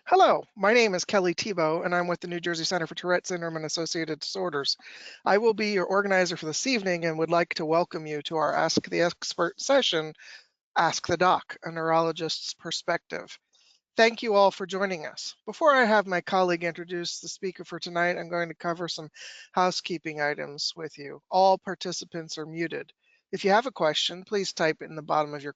Hello, my name is Kelly Tebow, and I'm with the New Jersey Center for Tourette Syndrome and Associated Disorders. I will be your organizer for this evening and would like to welcome you to our Ask the Expert session, Ask the Doc, a neurologist's perspective. Thank you all for joining us. Before I have my colleague introduce the speaker for tonight, I'm going to cover some housekeeping items with you. All participants are muted. If you have a question, please type it in the bottom of your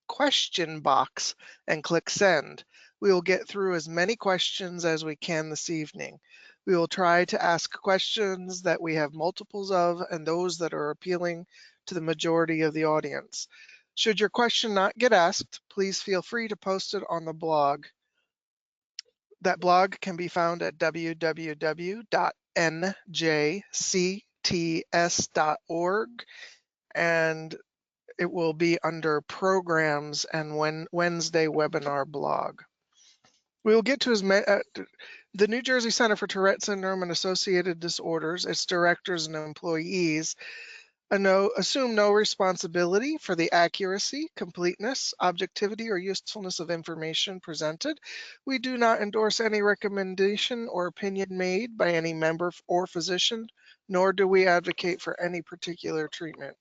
question box and click send. We will get through as many questions as we can this evening. We will try to ask questions that we have multiples of and those that are appealing to the majority of the audience. Should your question not get asked, please feel free to post it on the blog. That blog can be found at www.njcts.org, and it will be under programs and Wednesday webinar blog. We will get to the New Jersey Center for Tourette Syndrome and Associated Disorders, its directors and employees, assume no responsibility for the accuracy, completeness, objectivity, or usefulness of information presented. We do not endorse any recommendation or opinion made by any member or physician, nor do we advocate for any particular treatment.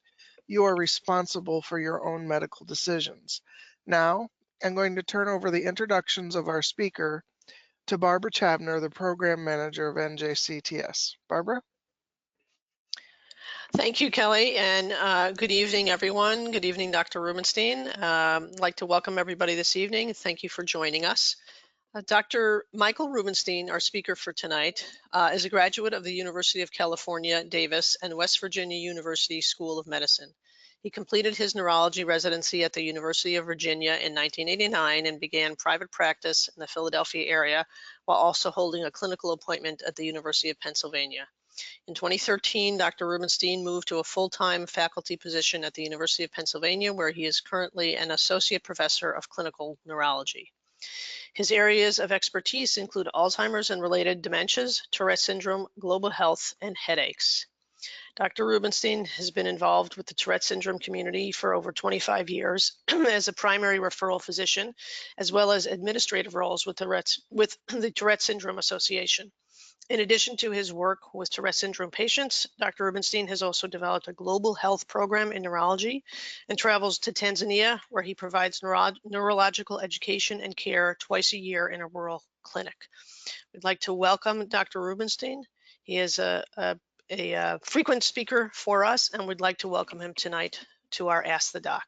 You are responsible for your own medical decisions. Now, I'm going to turn over the introductions of our speaker to Barbara Chabner, the program manager of NJCTS. Barbara? Thank you, Kelly, and good evening, everyone. Good evening, Dr. Rubenstein. I'd like to welcome everybody this evening. Thank you for joining us. Dr. Michael Rubenstein, our speaker for tonight, is a graduate of the University of California, Davis, and West Virginia University School of Medicine. He completed his neurology residency at the University of Virginia in 1989 and began private practice in the Philadelphia area while also holding a clinical appointment at the University of Pennsylvania. In 2013, Dr. Rubenstein moved to a full-time faculty position at the University of Pennsylvania, where he is currently an associate professor of clinical neurology. His areas of expertise include Alzheimer's and related dementias, Tourette syndrome, global health, and headaches. Dr. Rubenstein has been involved with the Tourette syndrome community for over 25 years as a primary referral physician, as well as administrative roles with the Tourette Syndrome Association. In addition to his work with Tourette syndrome patients, Dr. Rubenstein has also developed a global health program in neurology and travels to Tanzania, where he provides neurological education and care twice a year in a rural clinic. We'd like to welcome Dr. Rubenstein. He is a frequent speaker for us, and we'd like to welcome him tonight to our Ask the Doc.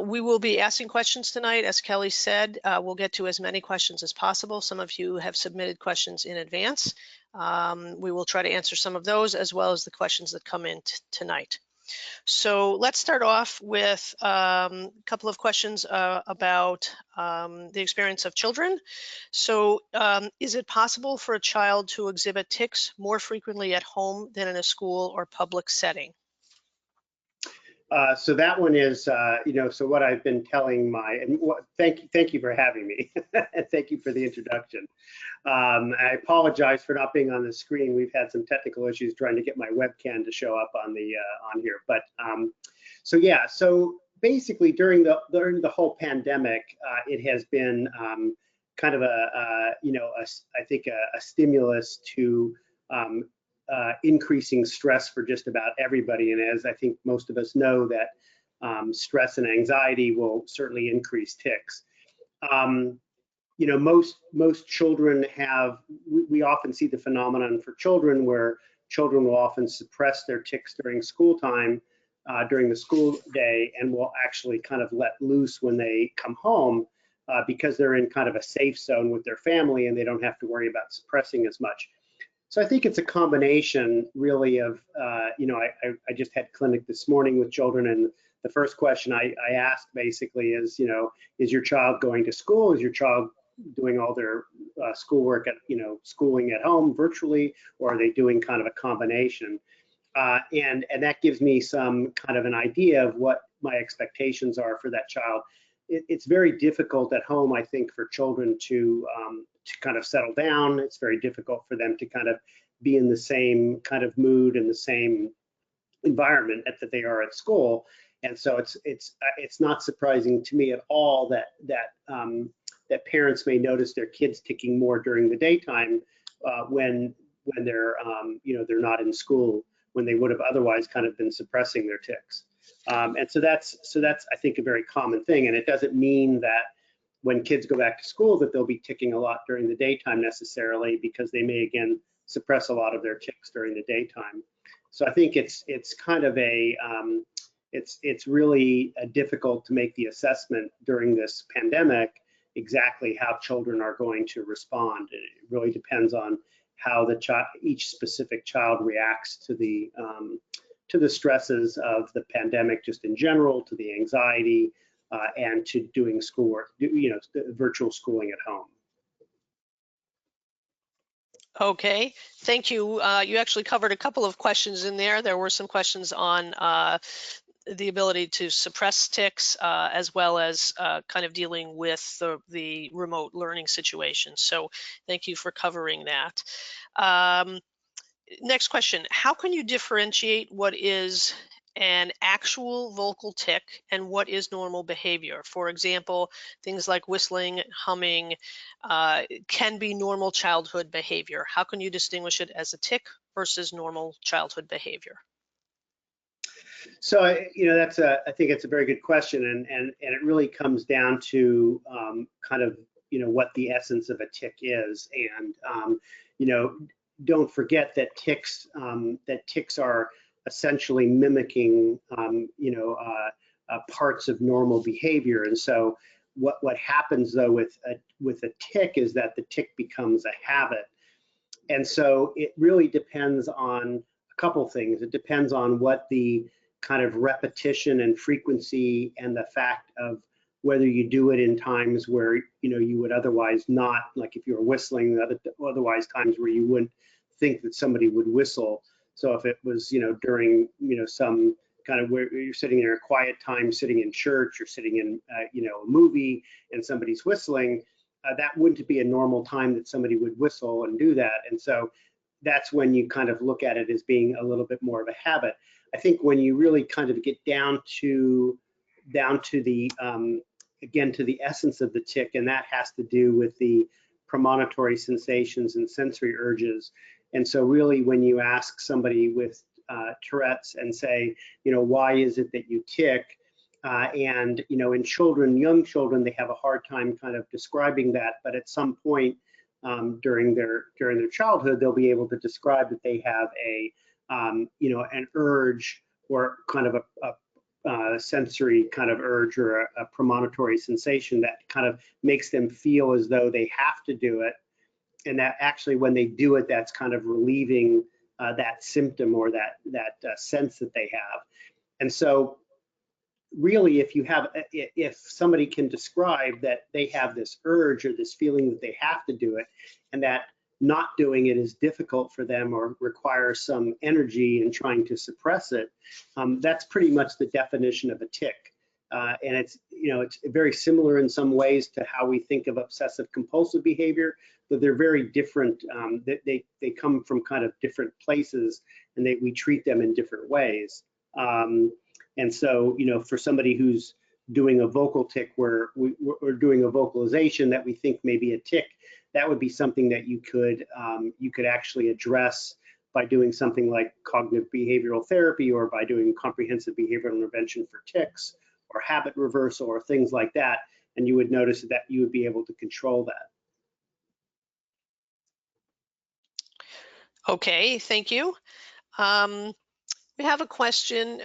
We will be asking questions tonight. As Kelly said, we'll get to as many questions as possible. Some of you have submitted questions in advance. We will try to answer some of those as well as the questions that come in tonight. So let's start off with a couple of questions about the experience of children. So is it possible for a child to exhibit tics more frequently at home than in a school or public setting? So that one is, so what I've been telling thank you for having me. And thank you for the introduction. I apologize for not being on the screen. We've had some technical issues trying to get my webcam to show up on here. But so basically during the whole pandemic, it has been kind of I think a stimulus to increasing stress for just about everybody. And as I think most of us know, that stress and anxiety will certainly increase tics. Most children have, we often see the phenomenon for children where children will often suppress their tics during school time, during the school day, and will actually kind of let loose when they come home because they're in kind of a safe zone with their family and they don't have to worry about suppressing as much. So I think it's a combination really of, I just had clinic this morning with children, and the first question I asked basically is, is your child going to school? Is your child doing all their schoolwork schooling at home virtually, or are they doing kind of a combination? And that gives me some kind of an idea of what my expectations are for that child. It's very difficult at home, I think, for children to kind of settle down. It's very difficult for them to kind of be in the same kind of mood and the same environment that they are at school. And so it's not surprising to me at all that that parents may notice their kids ticking more during the daytime when they're they're not in school, when they would have otherwise kind of been suppressing their tics. And so that's I think a very common thing, and it doesn't mean that when kids go back to school that they'll be ticking a lot during the daytime necessarily, because they may again suppress a lot of their tics during the daytime. So I think it's kind of a it's really difficult to make the assessment during this pandemic exactly how children are going to respond. It really depends on how each specific child reacts to the stresses of the pandemic just in general, to the anxiety, and to doing schoolwork, virtual schooling at home. Okay, thank you. You actually covered a couple of questions in there. There were some questions on the ability to suppress tics, as well as kind of dealing with the remote learning situation. So thank you for covering that. Next question, how can you differentiate what is an actual vocal tic and what is normal behavior? For example, things like whistling, humming can be normal childhood behavior. How can you distinguish it as a tic versus normal childhood behavior? So I think it's a very good question, and it really comes down to kind of what the essence of a tic is, and don't forget that tics are essentially mimicking parts of normal behavior. And so what happens though with a tic is that the tic becomes a habit. And so it really depends on a couple things. It depends on what the kind of repetition and frequency and the fact of whether you do it in times where you would otherwise not, like if you were whistling, otherwise times where you wouldn't think that somebody would whistle. So if it was during some kind of where you're sitting in a quiet time, sitting in church or sitting in a movie and somebody's whistling, that wouldn't be a normal time that somebody would whistle and do that. And so that's when you kind of look at it as being a little bit more of a habit. I think when you really kind of get down to the again, to the essence of the tic, and that has to do with the premonitory sensations and sensory urges. And so really when you ask somebody with Tourette's and say, why is it that you tic? And in children, young children, they have a hard time kind of describing that, but at some point during their childhood, they'll be able to describe that they have an urge or kind of a sensory kind of urge or a premonitory sensation that kind of makes them feel as though they have to do it, and that actually when they do it, that's kind of relieving that symptom or that sense that they have. And so really if somebody can describe that they have this urge or this feeling that they have to do it, and that not doing it is difficult for them or requires some energy in trying to suppress it, that's pretty much the definition of a tic. And it's very similar in some ways to how we think of obsessive compulsive behavior, but they're very different. They come from kind of different places, and we treat them in different ways. And so, for somebody who's doing a vocal tic where we're doing a vocalization that we think may be a tic, that would be something that you could actually address by doing something like cognitive behavioral therapy, or by doing comprehensive behavioral intervention for tics, or habit reversal, or things like that. And you would notice that you would be able to control that. Okay, thank you. We have a question.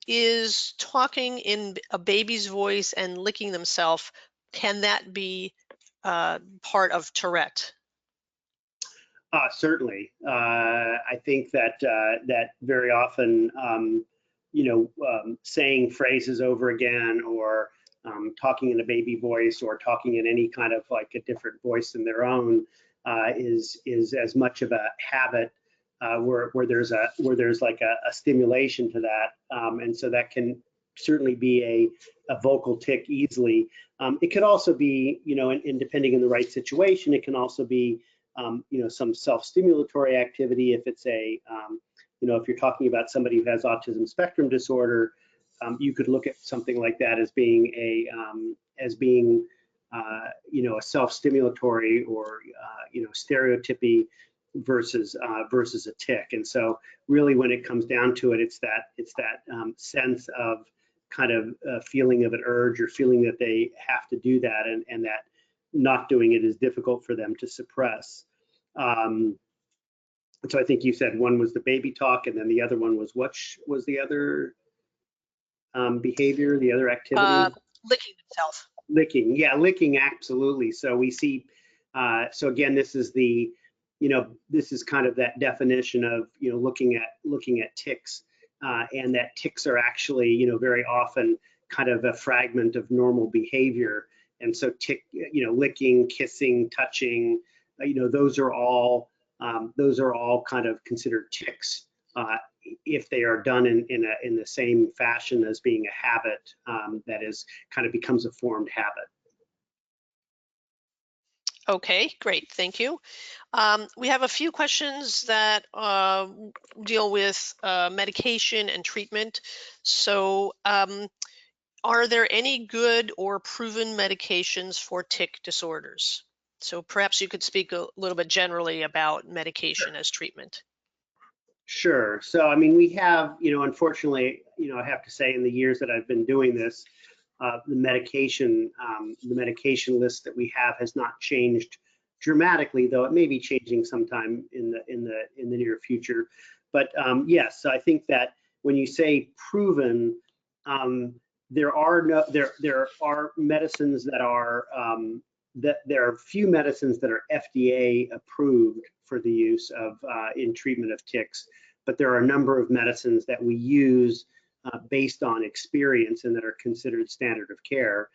Is talking in a baby's voice and licking themselves, can that be part of Tourette? Certainly. I think that very often, saying phrases over again, or talking in a baby voice, or talking in any kind of like a different voice than their own, is as much of a habit where there's like a stimulation to that, and so that can certainly be a vocal tic easily. It could also be, in depending on the right situation, it can also be some self-stimulatory activity. If it's if you're talking about somebody who has autism spectrum disorder, you could look at something like that as being a self-stimulatory or stereotypy versus a tic. And so really when it comes down to it, it's that sense of kind of feeling of an urge or feeling that they have to do that, and that not doing it is difficult for them to suppress. So I think you said one was the baby talk, and then the other one was, what was the other behavior, the other activity? Licking themselves. Licking, yeah, licking, absolutely. So we see, so again, this is this is kind of that definition of, looking at tics, and that tics are actually, very often kind of a fragment of normal behavior. And so licking, kissing, touching, those are all kind of considered tics, if they are done in the same fashion as being a habit, that is kind of becomes a formed habit. Okay, great, thank you. We have a few questions that deal with medication and treatment. So are there any good or proven medications for tic disorders? So perhaps you could speak a little bit generally about medication as treatment. Sure. So, I mean, we have, unfortunately, I have to say in the years that I've been doing this, the medication list that we have has not changed dramatically, though it may be changing sometime in the near future. But yes, so I think that when you say proven, there are medicines that are there are few medicines that are FDA approved for the use of in treatment of tics, but there are a number of medicines that we use based on experience and that are considered standard of care.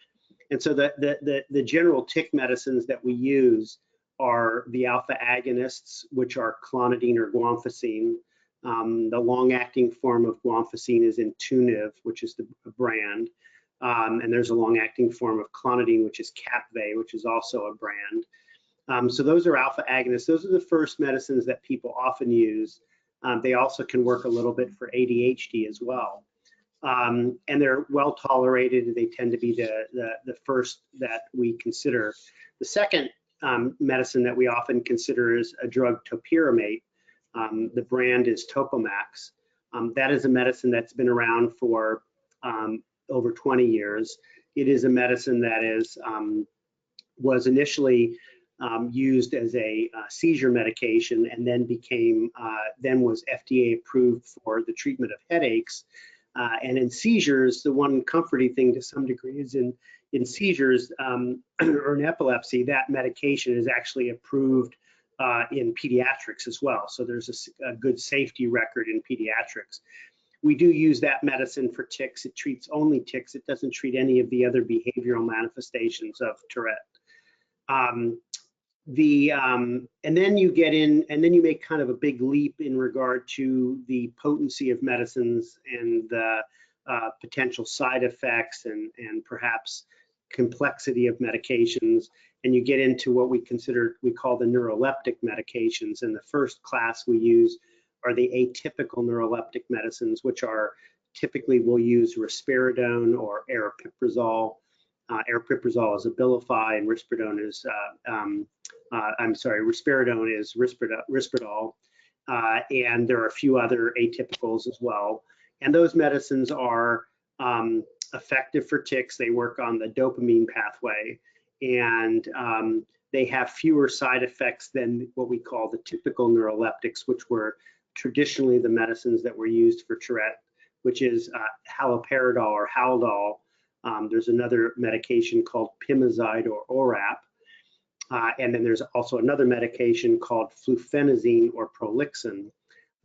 And so the general tic medicines that we use are the alpha agonists, which are clonidine or guanfacine. The long-acting form of guanfacine is Intuniv, which is the brand. And there's a long-acting form of clonidine, which is Capve, which is also a brand. So those are alpha agonists. Those are the first medicines that people often use. They also can work a little bit for ADHD as well. And they're well tolerated. They tend to be the first that we consider. The second medicine that we often consider is a drug topiramate. The brand is Topomax. That is a medicine that's been around for over 20 years. It is a medicine that was initially used as a seizure medication, and then was FDA approved for the treatment of headaches. And in seizures, the one comforting thing to some degree is in seizures or in epilepsy, that medication is actually approved in pediatrics as well. So there's a good safety record in pediatrics. We do use that medicine for tics. It treats only tics. It doesn't treat any of the other behavioral manifestations of Tourette. And then you get in, and then you make kind of a big leap in regard to the potency of medicines and the potential side effects and perhaps complexity of medications. And you get into what we call the neuroleptic medications. And the first class we use are the atypical neuroleptic medicines, which are typically we'll use risperidone or aripiprazole. Aripiprazole is Abilify, and risperidone is risperidone is Risperdal, and there are a few other atypicals as well. And those medicines are effective for tics. They work on the dopamine pathway, and they have fewer side effects than what we call the typical neuroleptics, which were traditionally the medicines that were used for Tourette, which is haloperidol or Haldol. There's another medication called Pimozide or Orap. And then there's also another medication called flufenazine or Prolixin.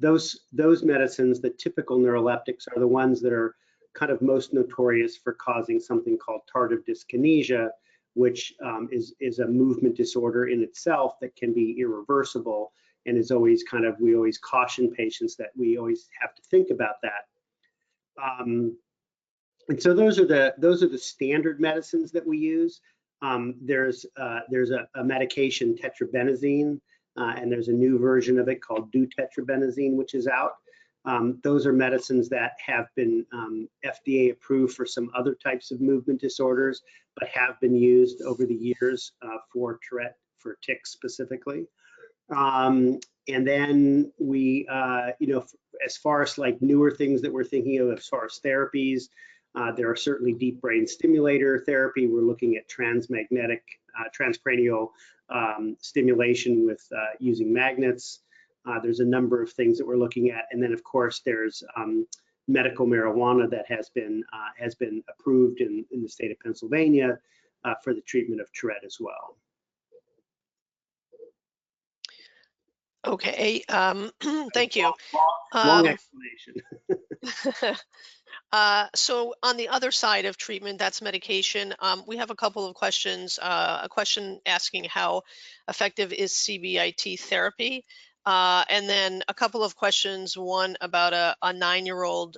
Those medicines, the typical neuroleptics, are the ones that are kind of most notorious for causing something called tardive dyskinesia, which is a movement disorder in itself that can be irreversible, and is always we always caution patients that we always have to think about that. And so those are the standard medicines that we use. There's a medication, tetrabenazine, and there's a new version of it called deutetrabenazine, which is out. Those are medicines that have been FDA approved for some other types of movement disorders, but have been used over the years for Tourette, for tics specifically. And then we, as far as like newer things that we're thinking of as far as therapies, there are certainly deep brain stimulator therapy. We're looking at transmagnetic, transcranial stimulation with using magnets. There's a number of things that we're looking at. And then of course there's medical marijuana that has been approved in the state of Pennsylvania for the treatment of Tourette as well. Okay, thank you. Long explanation. So on the other side of treatment, that's medication. We have a couple of questions. A question asking how effective is CBIT therapy? And then a couple of questions, one about a 9-year-old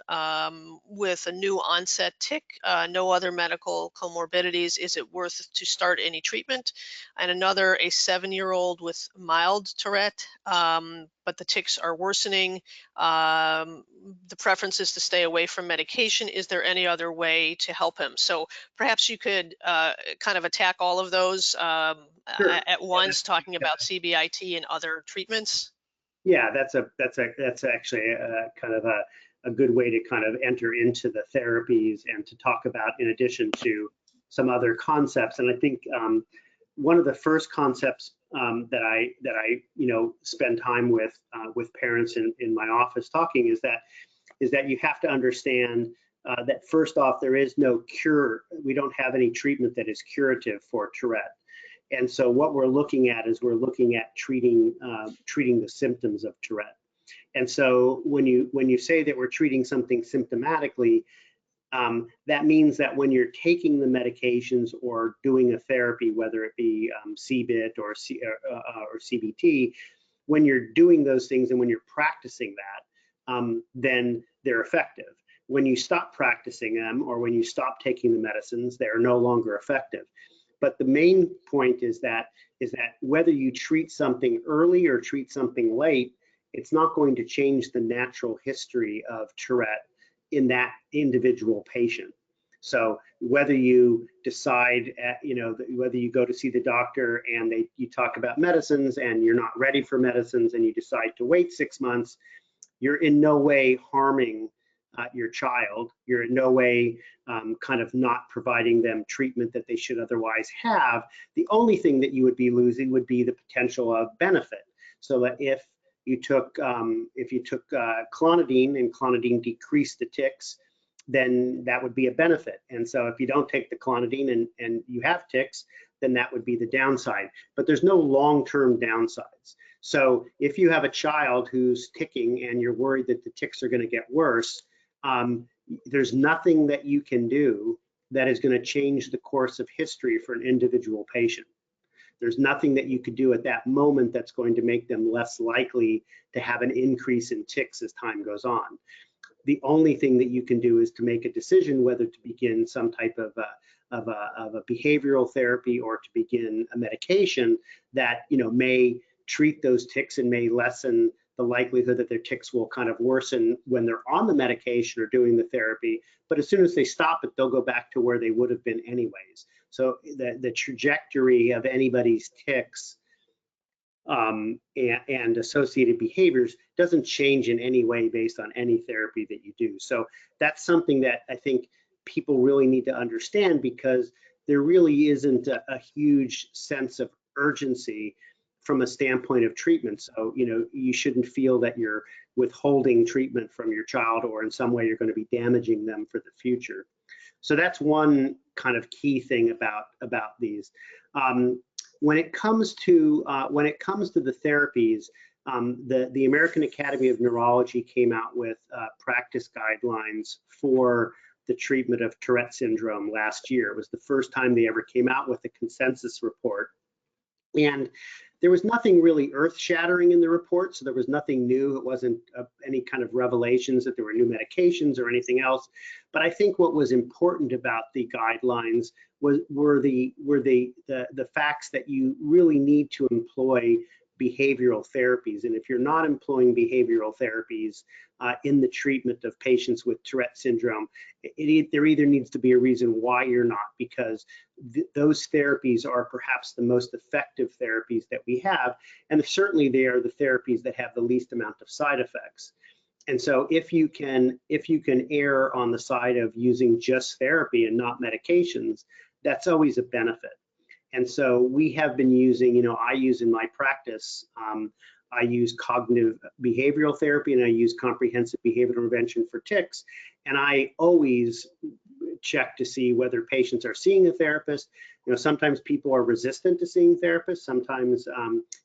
with a new onset tic, no other medical comorbidities. Is it worth to start any treatment? And another, a 7-year-old with mild Tourette, but the tics are worsening. The preference is to stay away from medication. Is there any other way to help him? So perhaps you could kind of attack all of those Sure. at once, talking about CBIT and other treatments. Yeah, that's actually kind of a good way to kind of enter into the therapies and to talk about, in addition to some other concepts. And I think one of the first concepts that I spend time with parents in my office talking is that you have to understand that first off, there is no cure. We don't have any treatment that is curative for Tourette. And so what we're looking at is we're looking at treating the symptoms of Tourette. And so when you say that we're treating something symptomatically, that means that when you're taking the medications or doing a therapy, whether it be CBIT or CBT, when you're doing those things and when you're practicing that, then they're effective. When you stop practicing them or when you stop taking the medicines, they are no longer effective. But the main point is that whether you treat something early or treat something late, it's not going to change the natural history of Tourette in that individual patient. So whether you decide, whether you go to see the doctor and you talk about medicines and you're not ready for medicines and you decide to wait 6 months, you're in no way harming your child. You're in no way kind of not providing them treatment that they should otherwise have. The only thing that you would be losing would be the potential of benefit. So that if you took clonidine and clonidine decreased the tics, then that would be a benefit. And so if you don't take the clonidine and you have tics, then that would be the downside. But there's no long-term downsides. So if you have a child who's ticking and you're worried that the tics are going to get worse, there's nothing that you can do that is going to change the course of history for an individual patient. There's nothing that you could do at that moment that's going to make them less likely to have an increase in tics as time goes on. The only thing that you can do is to make a decision whether to begin some type of a behavioral therapy or to begin a medication that may treat those tics and may lessen the likelihood that their tics will kind of worsen when they're on the medication or doing the therapy. But as soon as they stop it, they'll go back to where they would have been anyways. So the trajectory of anybody's tics and associated behaviors doesn't change in any way based on any therapy that you do. So that's something that I think people really need to understand, because there really isn't a huge sense of urgency from a standpoint of treatment. So, you shouldn't feel that you're withholding treatment from your child or in some way you're going to be damaging them for the future. So that's one kind of key thing about these. When it comes to the therapies, the American Academy of Neurology came out with practice guidelines for the treatment of Tourette syndrome last year. It was the first time they ever came out with a consensus report. And there was nothing really earth-shattering in the report, so there was nothing new. It wasn't any kind of revelations that there were new medications or anything else. But I think what was important about the guidelines were the facts that you really need to employ behavioral therapies. And if you're not employing behavioral therapies in the treatment of patients with Tourette syndrome, there either needs to be a reason why you're not, because those therapies are perhaps the most effective therapies that we have, and certainly they are the therapies that have the least amount of side effects. And so if you can err on the side of using just therapy and not medications, that's always a benefit. And so we have been using, I use in my practice, I use cognitive behavioral therapy and I use comprehensive behavioral intervention for tics. And I always check to see whether patients are seeing a therapist. Sometimes people are resistant to seeing therapists. Sometimes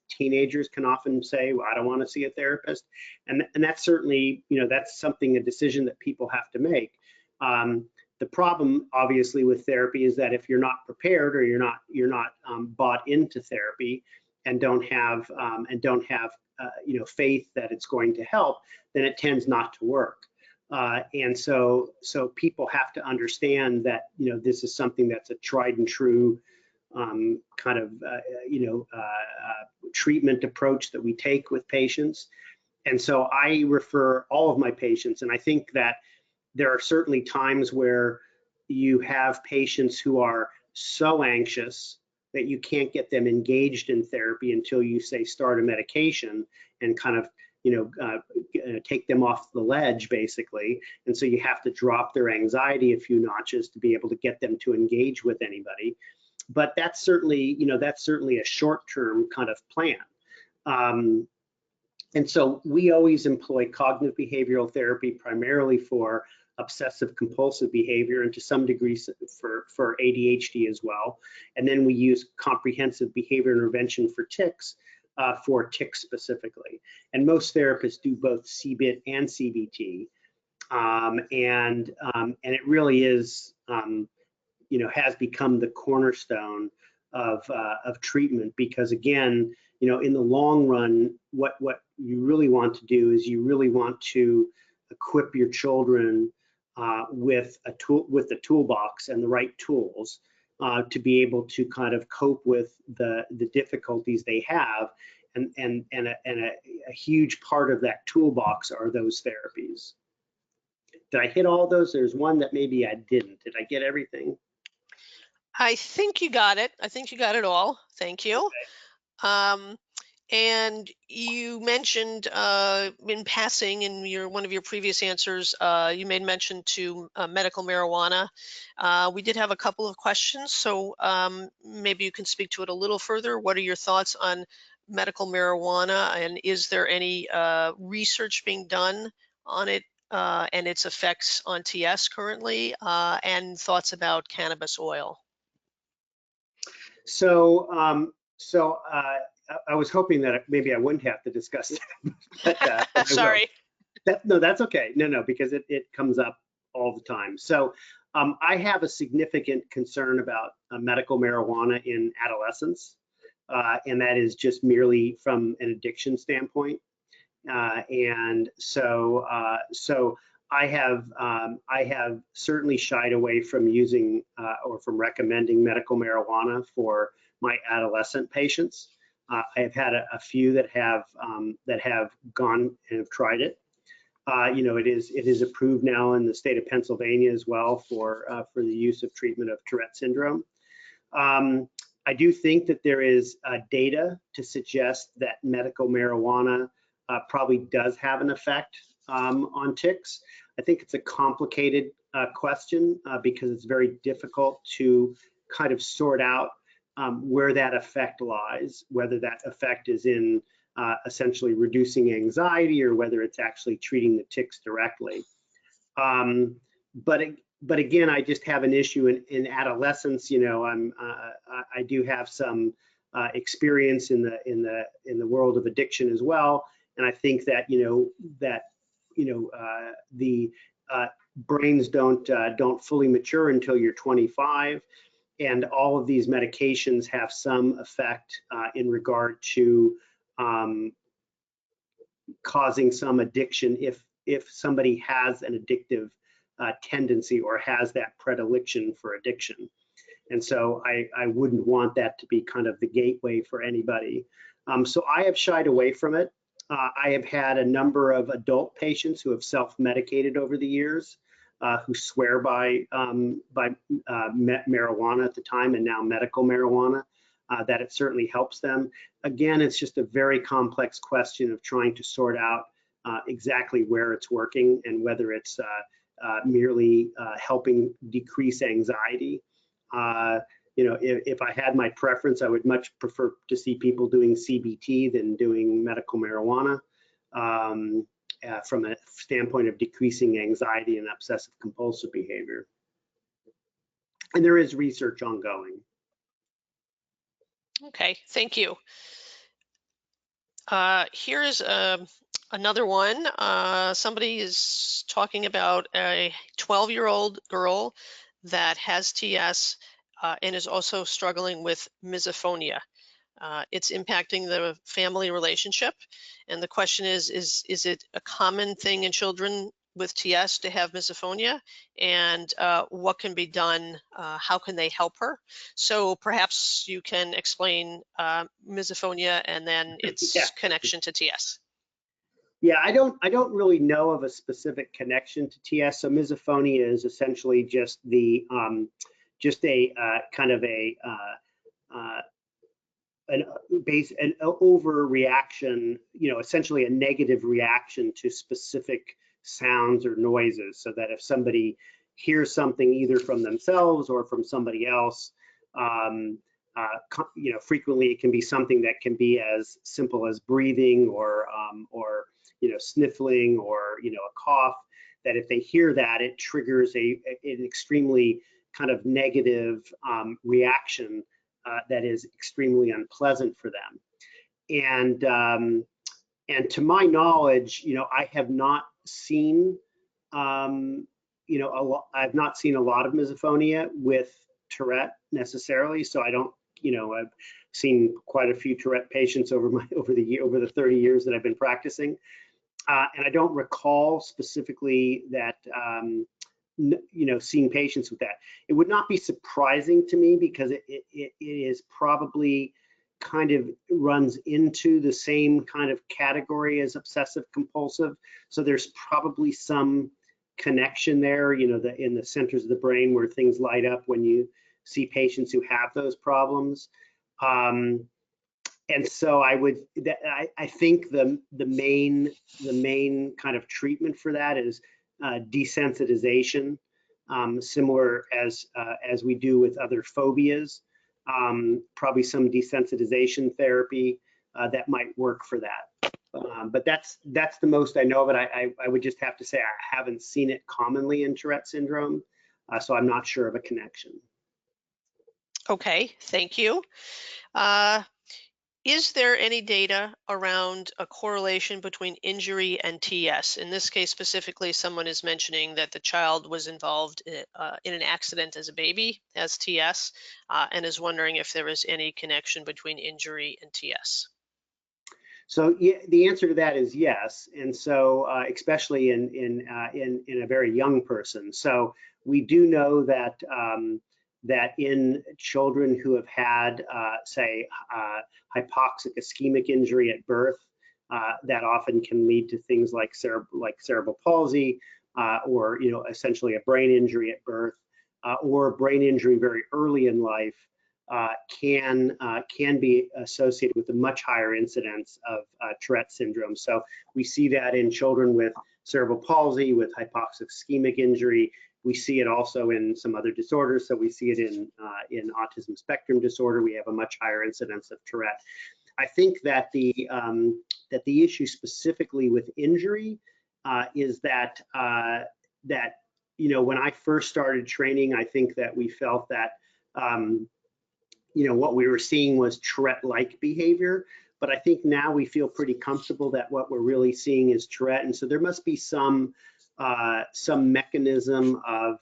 teenagers can often say, well, I don't want to see a therapist. And that's certainly, that's something, a decision that people have to make. The problem, obviously, with therapy is that if you're not prepared or you're not bought into therapy and don't have faith that it's going to help, then it tends not to work. And so people have to understand that this is something that's a tried and true treatment approach that we take with patients. And so I refer all of my patients, and I think that there are certainly times where you have patients who are so anxious that you can't get them engaged in therapy until you say start a medication and kind of take them off the ledge, basically. And so you have to drop their anxiety a few notches to be able to get them to engage with anybody. But that's certainly a short-term kind of plan. And so we always employ cognitive behavioral therapy primarily for obsessive compulsive behavior and to some degree for ADHD as well. And then we use comprehensive behavior intervention for tics, for tics specifically. And most therapists do both CBIT and CBT. And it really is, has become the cornerstone of treatment, because again, in the long run, what you really want to do is you really want to equip your children with the toolbox and the right tools to be able to kind of cope with the difficulties they have, and a huge part of that toolbox are those therapies. Did I hit all those? There's one that maybe I didn't. Did I get everything? I think you got it. I think you got it all. Thank you. Okay. And you mentioned in passing in one of your previous answers, you made mention to medical marijuana. We did have a couple of questions, so maybe you can speak to it a little further. What are your thoughts on medical marijuana, and is there any research being done on it and its effects on TS currently, and thoughts about cannabis oil? So, I was hoping that maybe I wouldn't have to discuss that, but Sorry. No, that's okay. No, because it comes up all the time. So I have a significant concern about medical marijuana in adolescents, and that is just merely from an addiction standpoint. And so I have certainly shied away from using or from recommending medical marijuana for my adolescent patients. I have had a few that have gone and have tried it. It is approved now in the state of Pennsylvania as well for the use of treatment of Tourette syndrome. I do think that there is data to suggest that medical marijuana probably does have an effect on tics. I think it's a complicated question because it's very difficult to kind of sort out where that effect lies, whether that effect is in essentially reducing anxiety or whether it's actually treating the tics directly. But again, I just have an issue in adolescence. I do have some experience in the world of addiction as well, and I think that the brains don't fully mature until you're 25. And all of these medications have some effect in regard to causing some addiction if somebody has an addictive tendency or has that predilection for addiction. And so I wouldn't want that to be kind of the gateway for anybody. So I have shied away from it. I have had a number of adult patients who have self-medicated over the years. who swear by marijuana at the time, and now medical marijuana, that it certainly helps them. Again, it's just a very complex question of trying to sort out exactly where it's working and whether it's merely helping decrease anxiety. If I had my preference, I would much prefer to see people doing CBT than doing medical marijuana, from a standpoint of decreasing anxiety and obsessive compulsive behavior. And there is research ongoing. Okay, thank you. Here's another one. Somebody is talking about a 12-year-old girl that has TS and is also struggling with misophonia. It's impacting the family relationship. And the question is it a common thing in children with TS to have misophonia? And what can be done? How can they help her? So perhaps you can explain misophonia and then its connection to TS. Yeah, I don't really know of a specific connection to TS. So misophonia is essentially just the kind of an overreaction, essentially a negative reaction to specific sounds or noises, so that if somebody hears something either from themselves or from somebody else, frequently it can be something that can be as simple as breathing or sniffling or a cough, that if they hear that, it triggers an extremely kind of negative reaction that is extremely unpleasant for them. And to my knowledge, I have not seen I've not seen a lot of misophonia with Tourette necessarily. So I don't, I've seen quite a few Tourette patients over the 30 years that I've been practicing, and I don't recall specifically that seeing patients with that. It would not be surprising to me, because it is probably kind of runs into the same kind of category as obsessive compulsive. So there's probably some connection there, in the centers of the brain where things light up when you see patients who have those problems. And so I think the main kind of treatment for that is desensitization, similar as we do with other phobias. Probably some desensitization therapy that might work for that. But that's the most I know of it. I would just have to say I haven't seen it commonly in Tourette syndrome, so I'm not sure of a connection. Okay, thank you. Is there any data around a correlation between injury and TS? In this case specifically, someone is mentioning that the child was involved in an accident as a baby, has TS, and is wondering if there is any connection between injury and TS. So yeah, the answer to that is yes, and so especially in a very young person. So we do know that that in children who have had, say, hypoxic ischemic injury at birth, that often can lead to things like cerebral palsy, or essentially a brain injury at birth, or brain injury very early in life, can be associated with a much higher incidence of Tourette syndrome. So we see that in children with cerebral palsy, with hypoxic ischemic injury. We see it also in some other disorders. So we see it in autism spectrum disorder. We have a much higher incidence of Tourette. I think that the issue specifically with injury is that when I first started training, I think that we felt that what we were seeing was Tourette-like behavior. But I think now we feel pretty comfortable that what we're really seeing is Tourette, and so there must be some mechanism of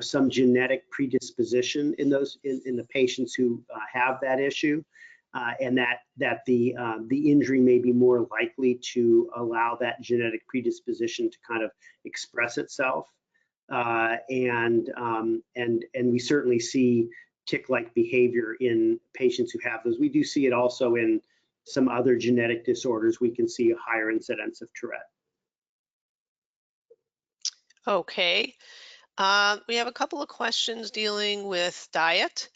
some genetic predisposition in the patients who have that issue, and that the injury may be more likely to allow that genetic predisposition to kind of express itself, and we certainly see tic-like behavior in patients who have those. We do see it also in some other genetic disorders. We can see a higher incidence of Tourette. Okay. We have a couple of questions dealing with diet.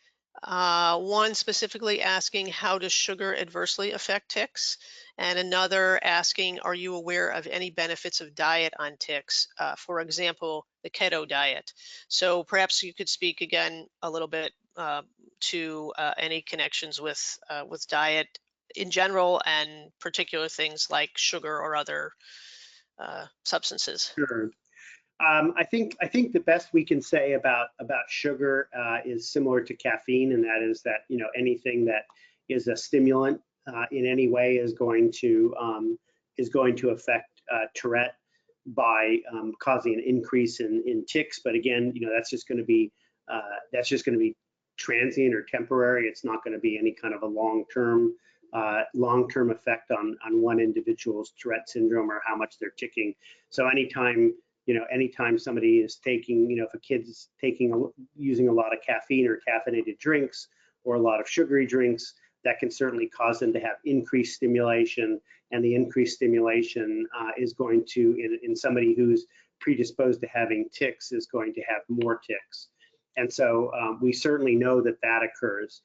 One specifically asking, how does sugar adversely affect tics? And another asking, are you aware of any benefits of diet on tics? For example, the keto diet. So perhaps you could speak again a little bit to any connections with diet in general and particular things like sugar or other substances. Sure. I think the best we can say about sugar is similar to caffeine, and that is that anything that is a stimulant in any way is going to affect Tourette by causing an increase in tics. But again, that's just going to be transient or temporary. It's not going to be any kind of a long-term effect on one individual's Tourette syndrome or how much they're ticking. So anytime somebody is taking, if a kid's using a lot of caffeine or caffeinated drinks or a lot of sugary drinks, that can certainly cause them to have increased stimulation, and the increased stimulation is going to, in somebody who's predisposed to having tics, is going to have more tics. And so we certainly know that that occurs.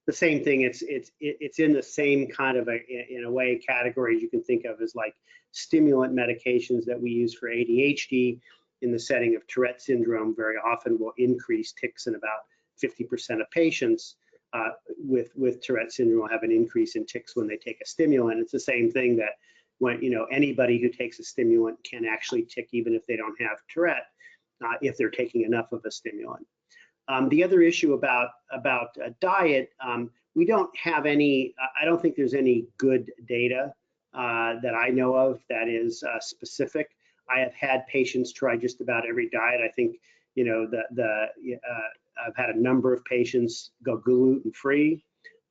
The same thing, it's in the same kind of in a way categories you can think of as like stimulant medications that we use for ADHD in the setting of Tourette syndrome very often will increase tics in about 50% of patients with Tourette syndrome will have an increase in tics when they take a stimulant. It's the same thing that when anybody who takes a stimulant can actually tic even if they don't have Tourette if they're taking enough of a stimulant. The other issue about diet, we don't have any, I don't think there's any good data that I know of that is specific. I have had patients try just about every diet. I think, I've had a number of patients go gluten-free.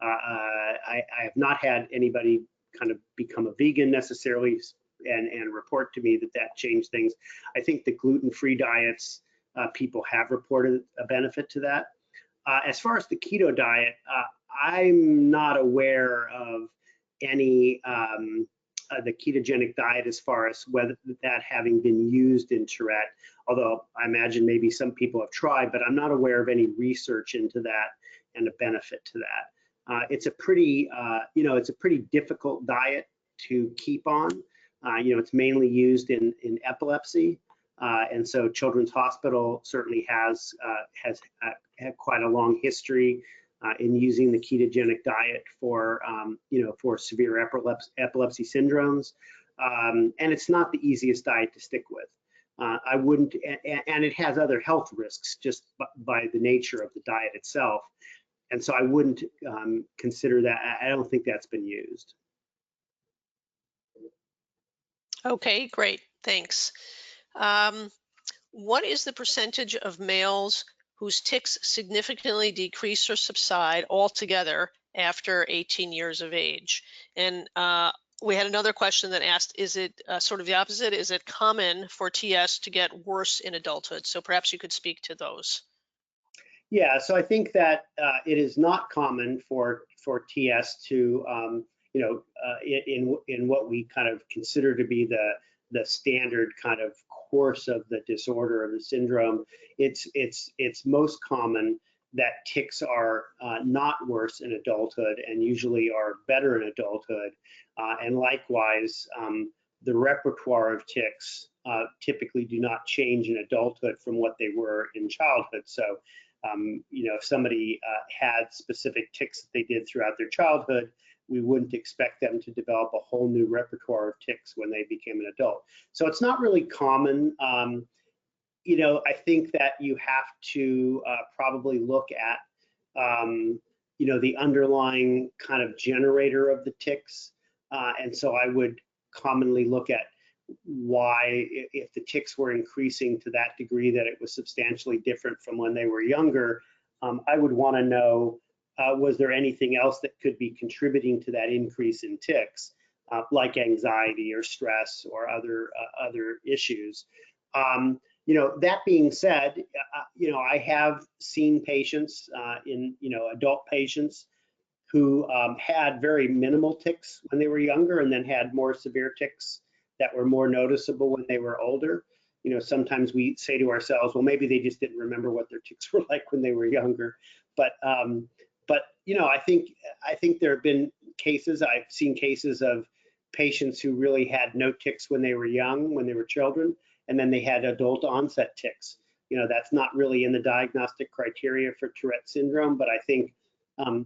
I have not had anybody kind of become a vegan necessarily and report to me that changed things. I think the gluten-free diets, people have reported a benefit to that. As far as the keto diet, I'm not aware of any the ketogenic diet as far as whether that having been used in Tourette, although I imagine maybe some people have tried, but I'm not aware of any research into that and a benefit to that. It's a pretty, it's a pretty difficult diet to keep on. It's mainly used in epilepsy. And so Children's Hospital certainly has had quite a long history in using the ketogenic diet for severe epilepsy syndromes, and it's not the easiest diet to stick with. I wouldn't, and it has other health risks just by the nature of the diet itself, and so I wouldn't consider that. I don't think that's been used. Okay, great, thanks. What is the percentage of males whose tics significantly decrease or subside altogether after 18 years of age? And we had another question that asked, is it sort of the opposite? Is it common for TS to get worse in adulthood? So perhaps you could speak to those. Yeah, so I think that it is not common for TS to, in what we kind of consider to be the standard kind of course of the disorder of the syndrome. It's most common that tics are not worse in adulthood and usually are better in adulthood. And likewise, the repertoire of tics typically do not change in adulthood from what they were in childhood. So, if somebody had specific tics that they did throughout their childhood, we wouldn't expect them to develop a whole new repertoire of tics when they became an adult. So it's not really common. I think that you have to probably look at, the underlying kind of generator of the tics. And so I would commonly look at why, if the tics were increasing to that degree that it was substantially different from when they were younger, I would want to know, was there anything else that could be contributing to that increase in tics, like anxiety or stress or other issues? That being said, I have seen patients adult patients who had very minimal tics when they were younger and then had more severe tics that were more noticeable when they were older. sometimes we say to ourselves, well, maybe they just didn't remember what their tics were like when they were younger. But I think there have been cases, I've seen cases of patients who really had no tics when they were young, when they were children, and then they had adult onset tics. That's not really in the diagnostic criteria for Tourette syndrome, but I think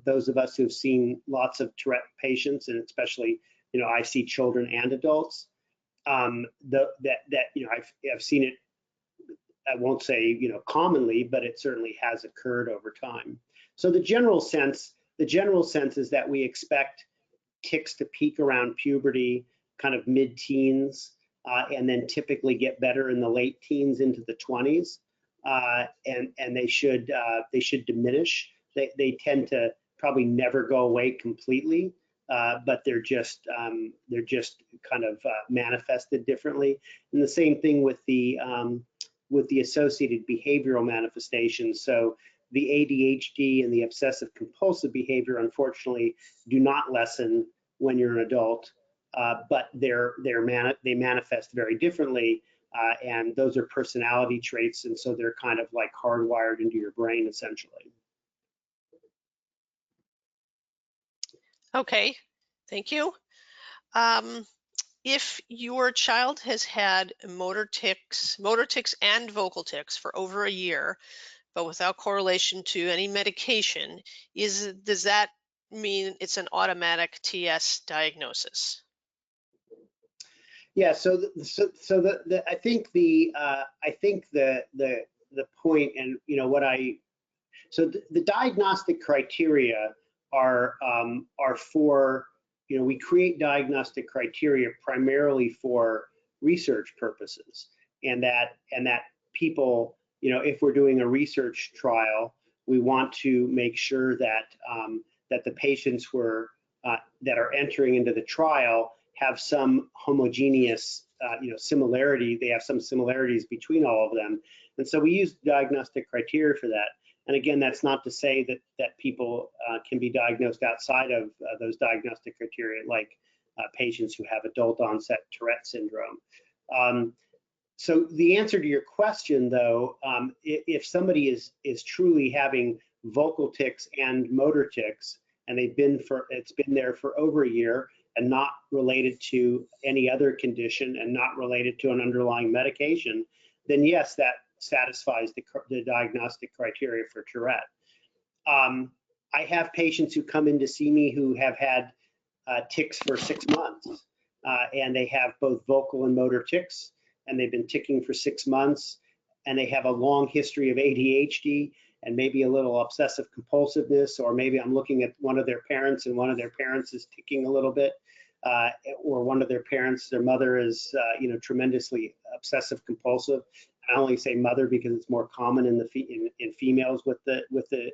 those of us who've seen lots of Tourette patients, and especially, I see children and adults, I've seen it, I won't say, commonly, but it certainly has occurred over time. So the general sense is that we expect tics to peak around puberty, kind of mid-teens, and then typically get better in the late teens into the 20s, and they should diminish. They tend to probably never go away completely, but they're just kind of manifested differently. And the same thing with the associated behavioral manifestations. So the ADHD and the obsessive compulsive behavior, unfortunately, do not lessen when you're an adult, but they manifest very differently, and those are personality traits, and so they're kind of like hardwired into your brain, essentially. Okay, thank you. If your child has had motor tics and vocal tics for over a year, but without correlation to any medication, does that mean it's an automatic TS diagnosis? Yeah. So I think the point, and so the diagnostic criteria are for, we create diagnostic criteria primarily for research purposes, and that people, if we're doing a research trial, we want to make sure that that the patients that are entering into the trial have some homogeneous, similarity. They have some similarities between all of them, and so we use diagnostic criteria for that. And again, that's not to say that people can be diagnosed outside of those diagnostic criteria, like patients who have adult onset Tourette syndrome. So the answer to your question, though, if somebody is truly having vocal tics and motor tics, and it's been there for over a year and not related to any other condition and not related to an underlying medication, then yes, that satisfies the diagnostic criteria for Tourette. I have patients who come in to see me who have had tics for 6 months, and they have both vocal and motor tics, and they've been ticking for 6 months, and they have a long history of ADHD and maybe a little obsessive compulsiveness, or maybe I'm looking at one of their parents and one of their parents is ticking a little bit, or one of their parents, their mother is tremendously obsessive compulsive. I only say mother because it's more common in females with the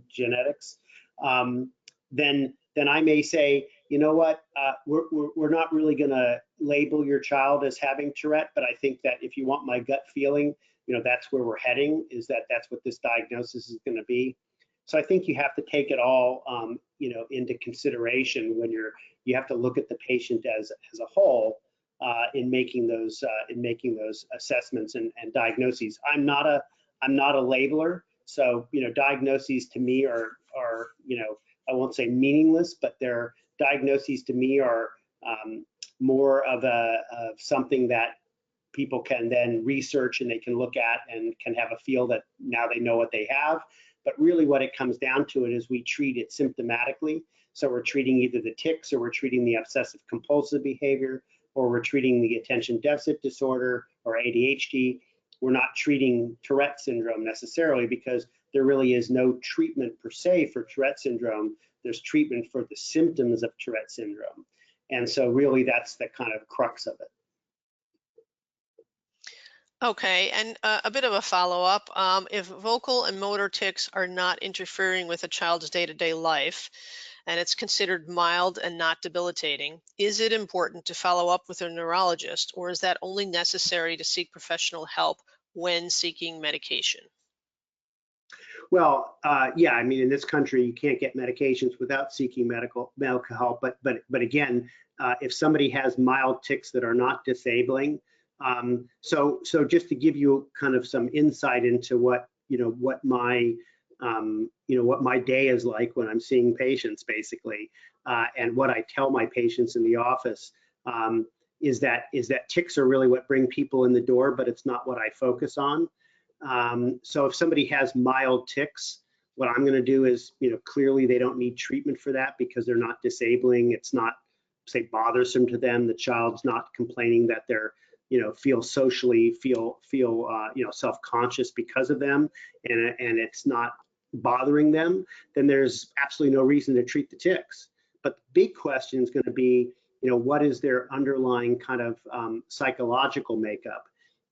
genetics. Then I may say, you know what, we're not really going to label your child as having Tourette, but I think that if you want my gut feeling, that's where we're heading, is that's what this diagnosis is going to be. So I think you have to take it all, into consideration when you have to look at the patient as a whole in making those assessments and diagnoses. I'm not a labeler, so diagnoses to me are I won't say meaningless, but their diagnoses to me are more of something that people can then research and they can look at and can have a feel that now they know what they have. But really what it comes down to is we treat it symptomatically. So we're treating either the tics, or we're treating the obsessive compulsive behavior, or we're treating the attention deficit disorder or ADHD. We're not treating Tourette syndrome necessarily, because there really is no treatment per se for Tourette syndrome. There's treatment for the symptoms of Tourette syndrome. And so really that's the kind of crux of it. Okay, and a bit of a follow-up. If vocal and motor tics are not interfering with a child's day-to-day life, and it's considered mild and not debilitating, is it important to follow up with a neurologist, or is that only necessary to seek professional help when seeking medication? Well, yeah, I mean, in this country, you can't get medications without seeking medical help. But again, if somebody has mild tics that are not disabling, So just to give you kind of some insight into what my what my day is like when I'm seeing patients, basically, and what I tell my patients in the office, is that tics are really what bring people in the door, but it's not what I focus on. So if somebody has mild tics, what I'm going to do is, clearly they don't need treatment for that because they're not disabling. It's not, say, bothersome to them. The child's not complaining that they're, feel self-conscious because of them, and it's not bothering them. Then there's absolutely no reason to treat the tics. But the big question is going to be, what is their underlying kind of psychological makeup?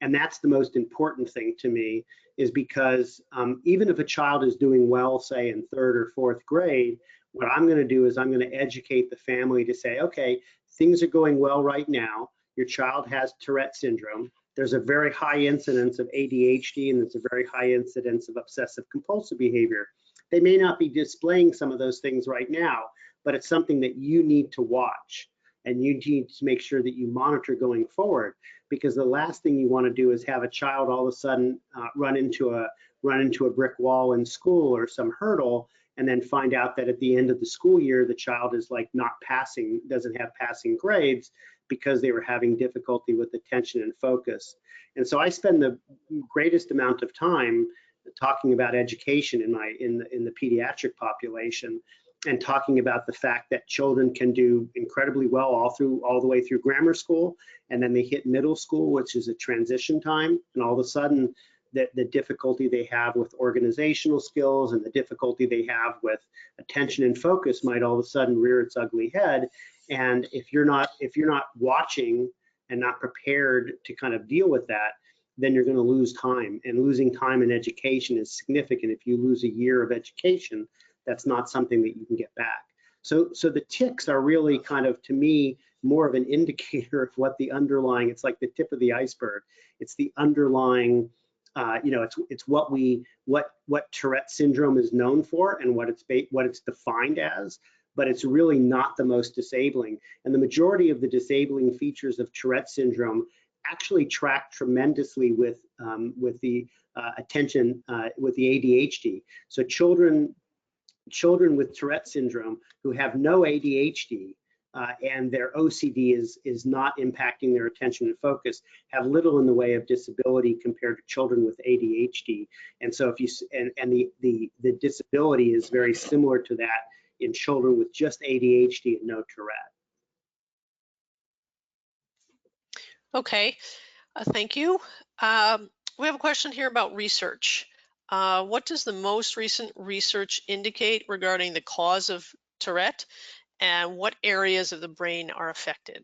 And that's the most important thing to me, is because even if a child is doing well, say in 3rd or 4th grade, what I'm going to do is I'm going to educate the family to say, okay, things are going well right now. Your child has Tourette syndrome. There's a very high incidence of ADHD, and there's a very high incidence of obsessive compulsive behavior. They may not be displaying some of those things right now, but it's something that you need to watch, and you need to make sure that you monitor going forward, because the last thing you want to do is have a child all of a sudden run into a brick wall in school or some hurdle, and then find out that at the end of the school year, the child is like not passing, doesn't have passing grades because they were having difficulty with attention and focus. And so I spend the greatest amount of time talking about education in the pediatric population, and talking about the fact that children can do incredibly well all the way through grammar school, and then they hit middle school, which is a transition time, and all of a sudden the difficulty they have with organizational skills and the difficulty they have with attention and focus might all of a sudden rear its ugly head. And if you're not watching and not prepared to kind of deal with that, then you're going to lose time, and losing time in education is significant. If you lose a year of education, that's not something that you can get back. So the tics are really kind of, to me, more of an indicator of what the underlying, it's like the tip of the iceberg. It's the underlying, it's what Tourette syndrome is known for and what it's defined as, but it's really not the most disabling. And the majority of the disabling features of Tourette syndrome actually track tremendously with the attention, with the ADHD. So children with Tourette syndrome who have no ADHD and their OCD is not impacting their attention and focus have little in the way of disability compared to children with ADHD. And so if you the disability is very similar to that in children with just ADHD and no Tourette. Okay, thank you. We have a question here about research. What does the most recent research indicate regarding the cause of Tourette, and what areas of the brain are affected?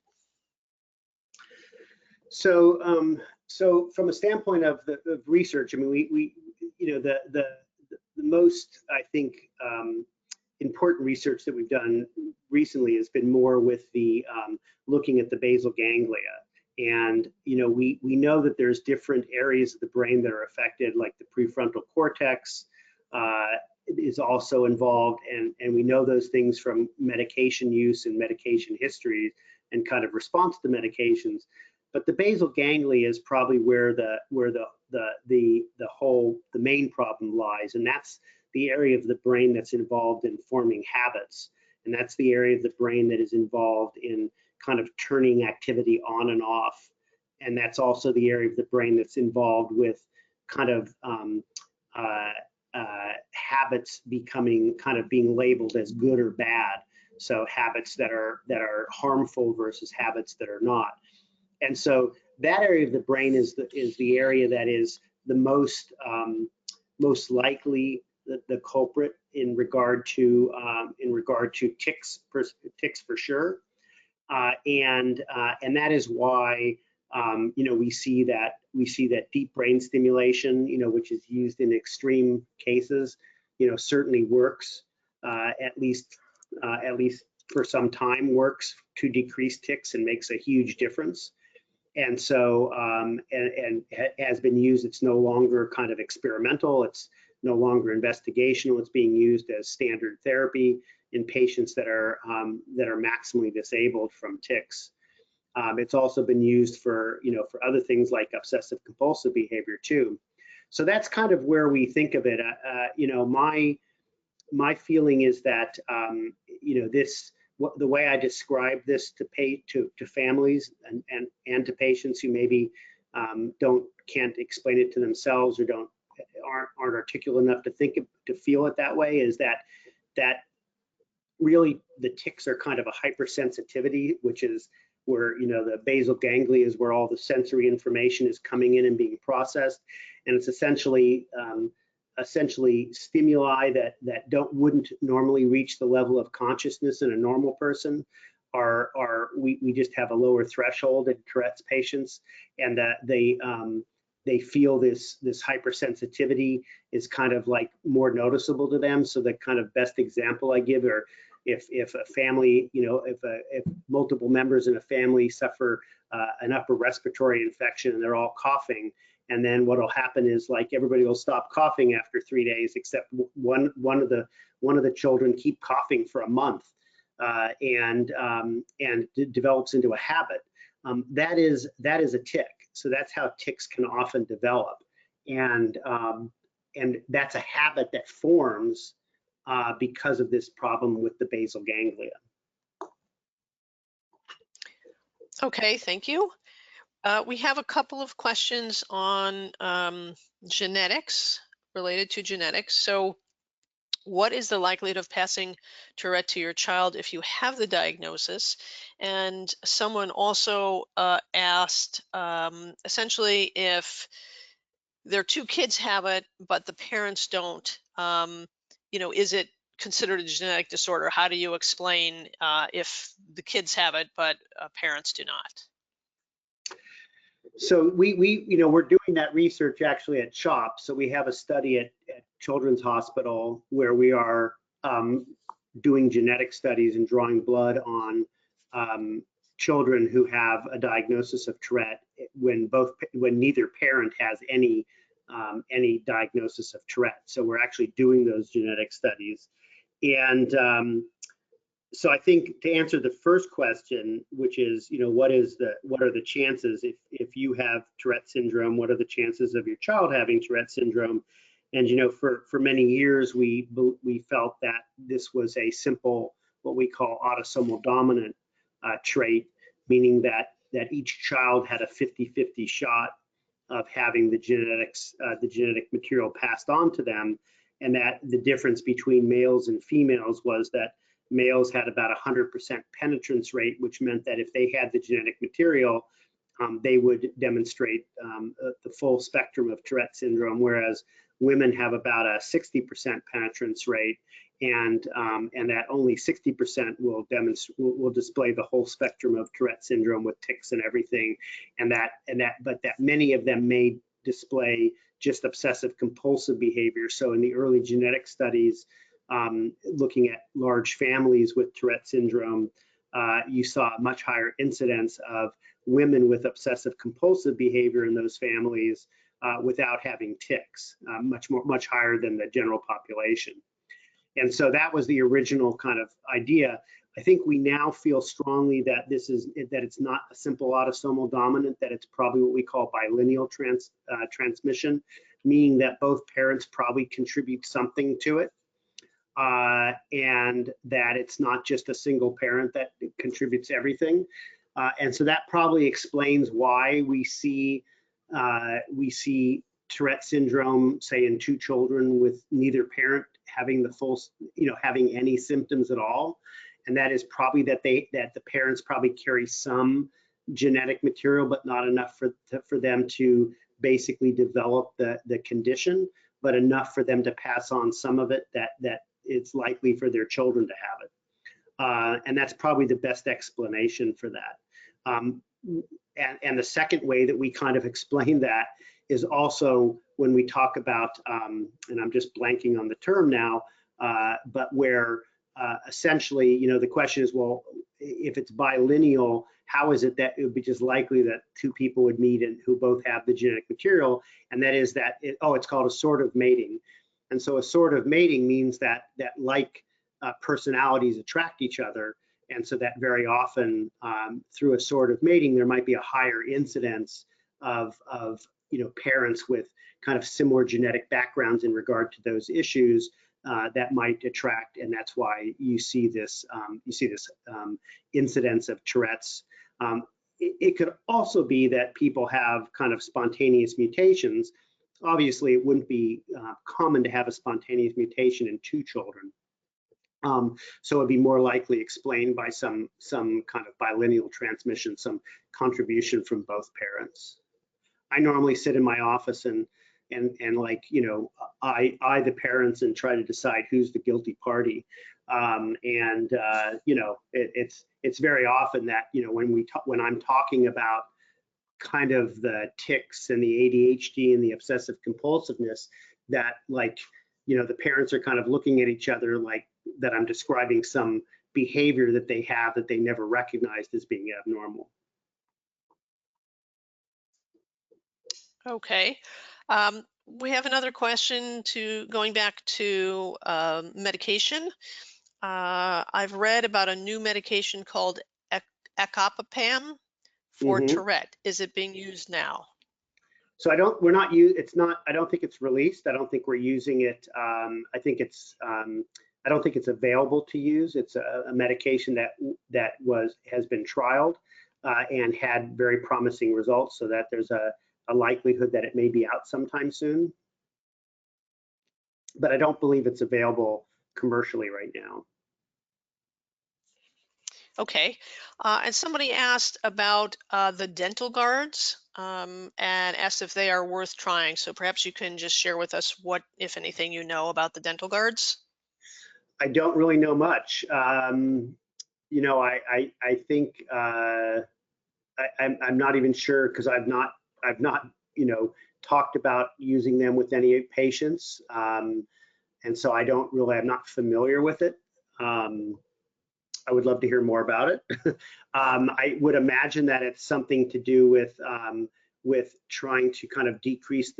So, so from a standpoint of research, I mean, we the most, I think, important research that we've done recently has been more with the looking at the basal ganglia. And we know that there's different areas of the brain that are affected, like the prefrontal cortex is also involved, and we know those things from medication use and medication history and kind of response to medications. But the basal ganglia is probably where the main problem lies, and that's the area of the brain that's involved in forming habits, and that's the area of the brain that is involved in kind of turning activity on and off. And that's also the area of the brain that's involved with kind of habits being labeled as good or bad. So habits that are harmful versus habits that are not. And so that area of the brain is the area that is the most likely the culprit in regard to tics for sure. And that is why we see that deep brain stimulation, which is used in extreme cases, certainly works, at least for some time works to decrease tics and makes a huge difference. And so and has been used. It's no longer kind of experimental. It's no longer investigational. It's being used as standard therapy in patients that are maximally disabled from tics. It's also been used for, for other things like obsessive compulsive behavior too. So that's kind of where we think of it. My feeling is that, the way I describe this to families and to patients who maybe can't explain it to themselves or aren't articulate enough to feel it that way, is that really the tics are kind of a hypersensitivity, which is where the basal ganglia is where all the sensory information is coming in and being processed, and it's essentially stimuli that wouldn't normally reach the level of consciousness in a normal person. We just have a lower threshold in Tourette's patients, and that they feel this hypersensitivity is kind of like more noticeable to them. So the kind of best example I give are if a family, if multiple members in a family suffer an upper respiratory infection and they're all coughing, and then what'll happen is like everybody will stop coughing after 3 days, except one of the children keep coughing for a month, and it develops into a habit. That is a tic. So that's how tics can often develop, and that's a habit that forms because of this problem with the basal ganglia. Okay, thank you. We have a couple of questions on genetics, related to genetics. So what is the likelihood of passing Tourette to your child if you have the diagnosis? And someone also asked, essentially, if their two kids have it, but the parents don't, is it considered a genetic disorder? How do you explain if the kids have it, but parents do not? So we're doing that research actually at CHOP. So we have a study at Children's Hospital where we are doing genetic studies and drawing blood on children who have a diagnosis of Tourette when neither parent has any diagnosis of Tourette. So we're actually doing those genetic studies, and so I think to answer the first question, which is, what are the chances if you have Tourette syndrome? What are the chances of your child having Tourette syndrome? And for many years we felt that this was a simple, what we call autosomal dominant trait, meaning that each child had a 50-50 shot of having the genetic material passed on to them, and that the difference between males and females was that males had about 100% penetrance rate, which meant that if they had the genetic material, they would demonstrate the full spectrum of Tourette syndrome, whereas women have about a 60% penetrance rate, and that only 60% will display the whole spectrum of Tourette syndrome with tics and everything, but that many of them may display just obsessive compulsive behavior. So in the early genetic studies, looking at large families with Tourette syndrome, you saw a much higher incidence of women with obsessive compulsive behavior in those families without having tics, much higher than the general population. And so that was the original kind of idea. I think we now feel strongly that it's not a simple autosomal dominant, that it's probably what we call bilineal transmission, meaning that both parents probably contribute something to it. And that it's not just a single parent that contributes everything. And so that probably explains why we see Tourette syndrome, say in two children with neither parent having the full, having any symptoms at all. And that is probably that the parents probably carry some genetic material, but not enough for them to basically develop the condition, but enough for them to pass on some of it that it's likely for their children to have it. And that's probably the best explanation for that. And the second way that we kind of explain that is also when we talk about, and I'm just blanking on the term now, but where essentially, the question is, well, if it's bilineal, how is it that it would be just likely that two people would meet and who both have the genetic material? And that is that, it's called assortative mating. And so assortative mating means that like personalities attract each other. And so that very often through assortative mating, there might be a higher incidence of parents with kind of similar genetic backgrounds in regard to those issues that might attract, and that's why you see this incidence of Tourette's. It could also be that people have kind of spontaneous mutations. Obviously, it wouldn't be common to have a spontaneous mutation in 2 children. So it'd be more likely explained by some kind of bilineal transmission, some contribution from both parents. I normally sit in my office and like, I the parents and try to decide who's the guilty party. It's very often that, when I'm talking about kind of the tics and the ADHD and the obsessive compulsiveness, that the parents are kind of looking at each other like that I'm describing some behavior that they have that they never recognized as being abnormal. Okay. We have another question going back to medication. I've read about a new medication called Acopapam for Mm-hmm. Tourette. Is it being used now? So I don't think it's released. I don't think we're using it. I don't think it's available to use. It's a medication that has been trialed and had very promising results, so that there's a likelihood that it may be out sometime soon. But I don't believe it's available commercially right now. Okay. And somebody asked about the dental guards and asked if they are worth trying. So perhaps you can just share with us what, if anything, you know about the dental guards. I don't really know much. I think I'm not even sure, because I've not talked about using them with any patients, and so I'm not familiar with it. I would love to hear more about it. I would imagine that it's something to do with trying to kind of decrease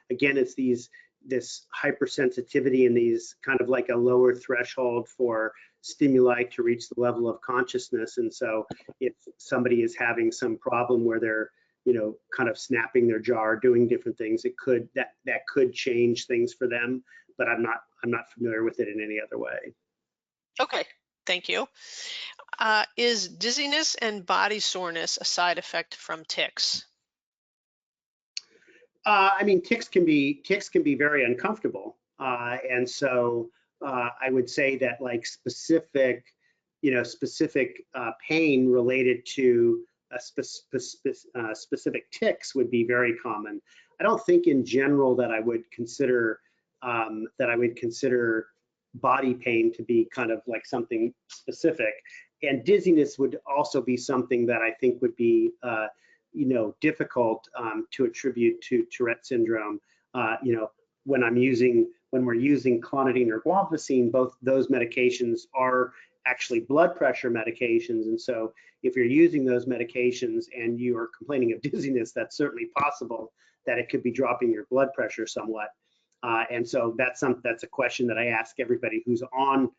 again, it's this hypersensitivity and these kind of like a lower threshold for stimuli to reach the level of consciousness. And so if somebody is having some problem where they're kind of snapping their jaw, doing different things, that could change things for them, but I'm not familiar with it in any other way. Okay, thank you. Is dizziness and body soreness a side effect from tics? I mean, tics can be very uncomfortable, and so I would say that like specific pain related to specific tics would be very common. I don't think in general that I would consider body pain to be kind of like something specific, and dizziness would also be something that I think would be difficult to attribute to Tourette syndrome. When we're using clonidine or guanfacine, both those medications are actually blood pressure medications, and so if you're using those medications and you are complaining of dizziness, that's certainly possible that it could be dropping your blood pressure somewhat. And so that's a question that I ask everybody who's on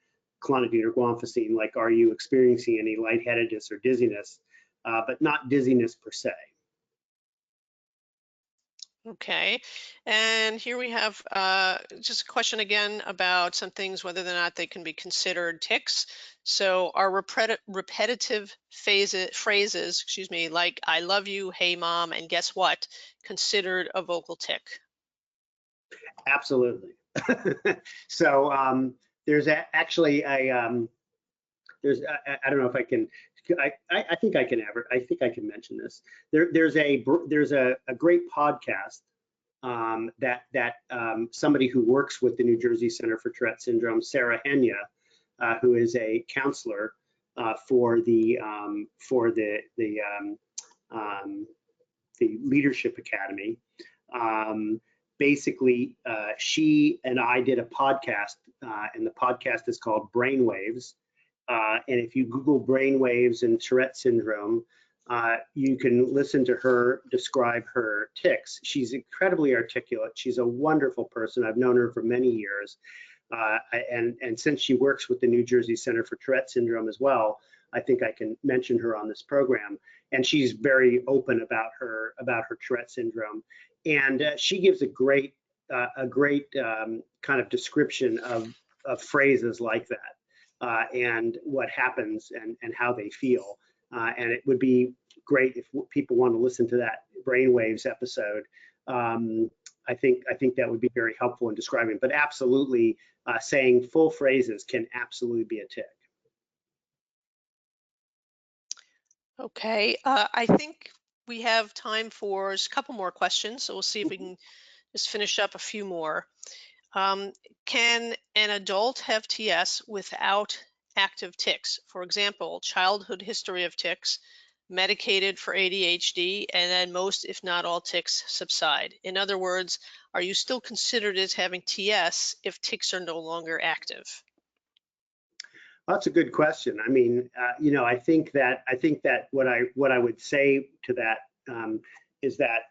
clonidine or guanfacine, like, are you experiencing any lightheadedness or dizziness? But not dizziness per se. Okay, and here we have just a question again about some things, whether or not they can be considered tics. So are repetitive phrases, like "I love you," "Hey mom," and "Guess what," considered a vocal tic? Absolutely. So there's actually I don't know if I can. I think I can mention this. There's a great podcast that somebody who works with the New Jersey Center for Tourette Syndrome, Sarah Henya, who is a counselor for the Leadership Academy. Basically, she and I did a podcast, and the podcast is called Brainwaves. And if you Google brainwaves and Tourette syndrome, you can listen to her describe her tics. She's incredibly articulate. She's a wonderful person. I've known her for many years. And since she works with the New Jersey Center for Tourette Syndrome as well, I think I can mention her on this program, and she's very open about her Tourette syndrome, and she gives a great kind of description of phrases like that, and what happens and how they feel. And it would be great if people want to listen to that brainwaves episode. I think that would be very helpful in describing. But absolutely, saying full phrases can absolutely be a tic. Okay, I think we have time for a couple more questions, so we'll see if we can just finish up a few more. Can an adult have TS without active tics? For example, childhood history of tics, medicated for ADHD, and then most, if not all, tics subside. In other words, are you still considered as having TS if tics are no longer active? That's a good question. I mean, I think that what I would say to that is that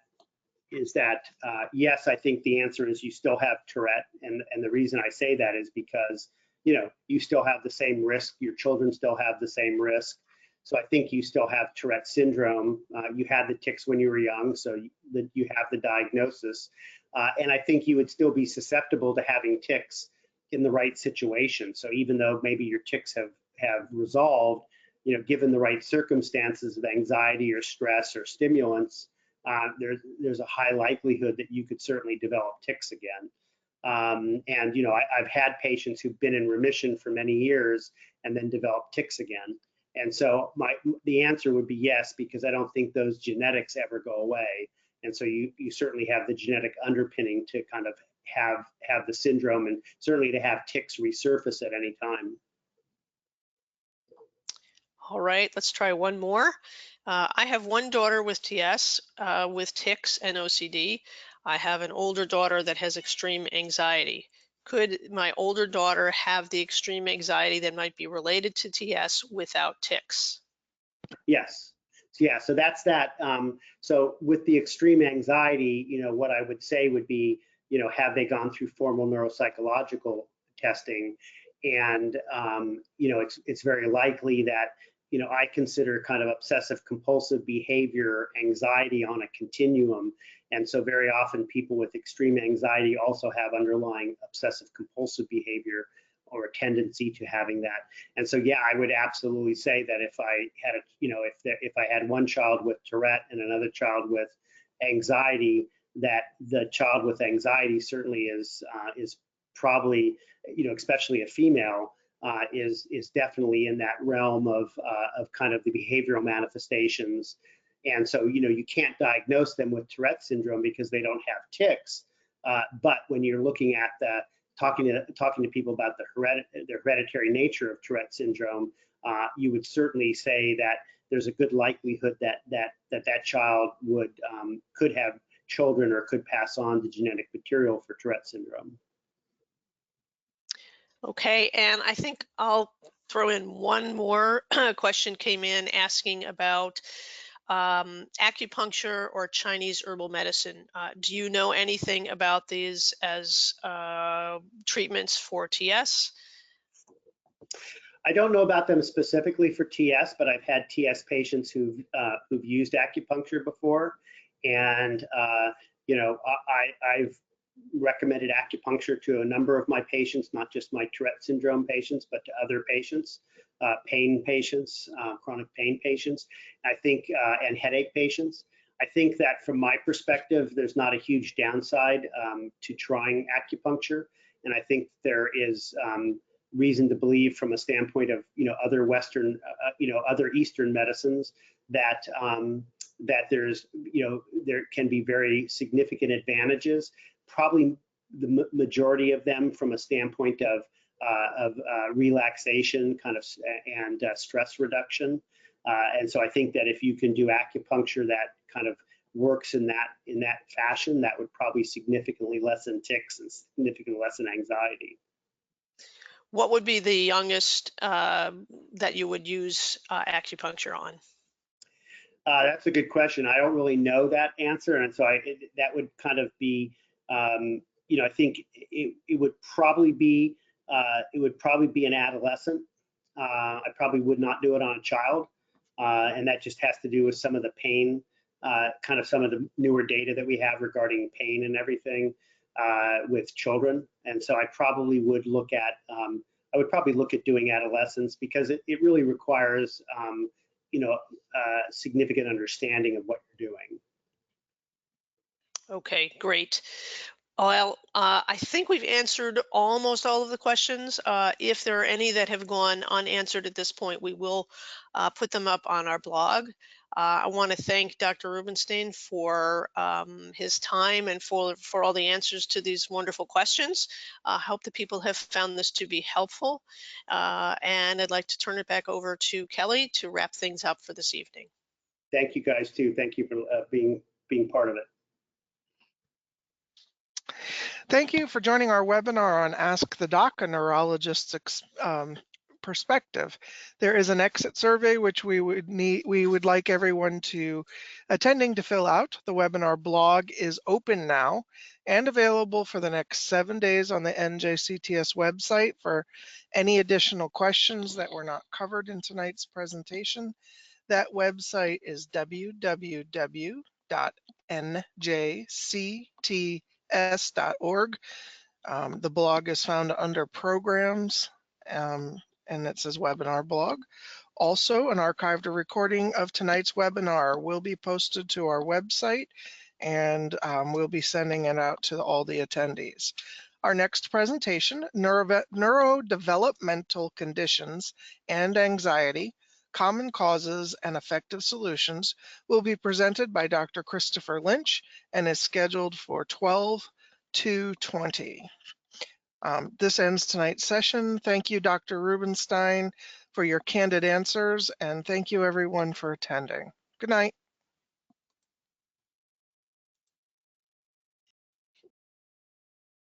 yes, I think the answer is you still have Tourette, and the reason I say that is because you still have the same risk. Your children still have the same risk. So I think you still have Tourette syndrome. You had the tics when you were young, so you have the diagnosis, and I think you would still be susceptible to having tics in the right situation. So even though maybe your tics have resolved, given the right circumstances of anxiety or stress or stimulants, there's a high likelihood that you could certainly develop tics again. And I've had patients who've been in remission for many years and then develop tics again. And so the answer would be yes, because I don't think those genetics ever go away. And so you certainly have the genetic underpinning to kind of have the syndrome, and certainly to have tics resurface at any time. All right, let's try one more. I have one daughter with TS, with tics and OCD. I have an older daughter that has extreme anxiety. Could my older daughter have the extreme anxiety that might be related to TS without tics? Yes. Yeah, so that's that. So with the extreme anxiety, what I would say would be, have they gone through formal neuropsychological testing? And, it's very likely that, I consider kind of obsessive compulsive behavior anxiety on a continuum. And so very often people with extreme anxiety also have underlying obsessive compulsive behavior or a tendency to having that. And so, yeah, I would absolutely say that if I had if I had one child with Tourette and another child with anxiety, that the child with anxiety certainly is probably, especially a female, is definitely in that realm of kind of the behavioral manifestations. And so, you can't diagnose them with Tourette syndrome because they don't have tics. But when you're looking at talking to people about the hereditary nature of Tourette syndrome, you would certainly say that there's a good likelihood that child could have children or could pass on the genetic material for Tourette syndrome. Okay, and I think I'll throw in one more question came in asking about acupuncture or Chinese herbal medicine. Do you know anything about these as treatments for TS? I don't know about them specifically for TS, but I've had TS patients who've used acupuncture before, and I've recommended acupuncture to a number of my patients, not just my Tourette syndrome patients, but to other patients, pain patients, chronic pain patients, I think, and headache patients. I think that from my perspective, there's not a huge downside to trying acupuncture, and I think there is reason to believe from a standpoint of other Western, other Eastern medicines that there's there can be very significant advantages. Probably the majority of them from a standpoint of relaxation, kind of, and stress reduction. And so I think that if you can do acupuncture that kind of works in that fashion, that would probably significantly lessen tics and significantly lessen anxiety. What would be the youngest that you would use acupuncture on? That's a good question. I don't really know that answer, and so that would kind of be, I think it would probably be an adolescent, I probably would not do it on a child. And that just has to do with some of the pain, kind of some of the newer data that we have regarding pain and everything with children. And so I probably would look at, doing adolescents, because it really requires, significant understanding of what you're doing. Okay, great. Well, I think we've answered almost all of the questions. If there are any that have gone unanswered at this point, we will put them up on our blog. I want to thank Dr. Rubenstein for his time and for all the answers to these wonderful questions. I hope the people have found this to be helpful. And I'd like to turn it back over to Kelly to wrap things up for this evening. Thank you guys too. Thank you for being part of it. Thank you for joining our webinar on Ask the Doc, a neurologist's perspective. There is an exit survey which we would like everyone attending to fill out. The webinar blog is open now and available for the next 7 days on the NJCTS website for any additional questions that were not covered in tonight's presentation. That website is www.njct.org. The blog is found under programs, and it says webinar blog. Also, an archived recording of tonight's webinar will be posted to our website, and we'll be sending it out to all the attendees. Our next presentation, Neurodevelopmental Conditions and Anxiety, Common Causes and Effective Solutions, will be presented by Dr. Christopher Lynch and is scheduled for 12/2/20. This ends tonight's session. Thank you, Dr. Rubenstein, for your candid answers, and thank you everyone for attending. Good night.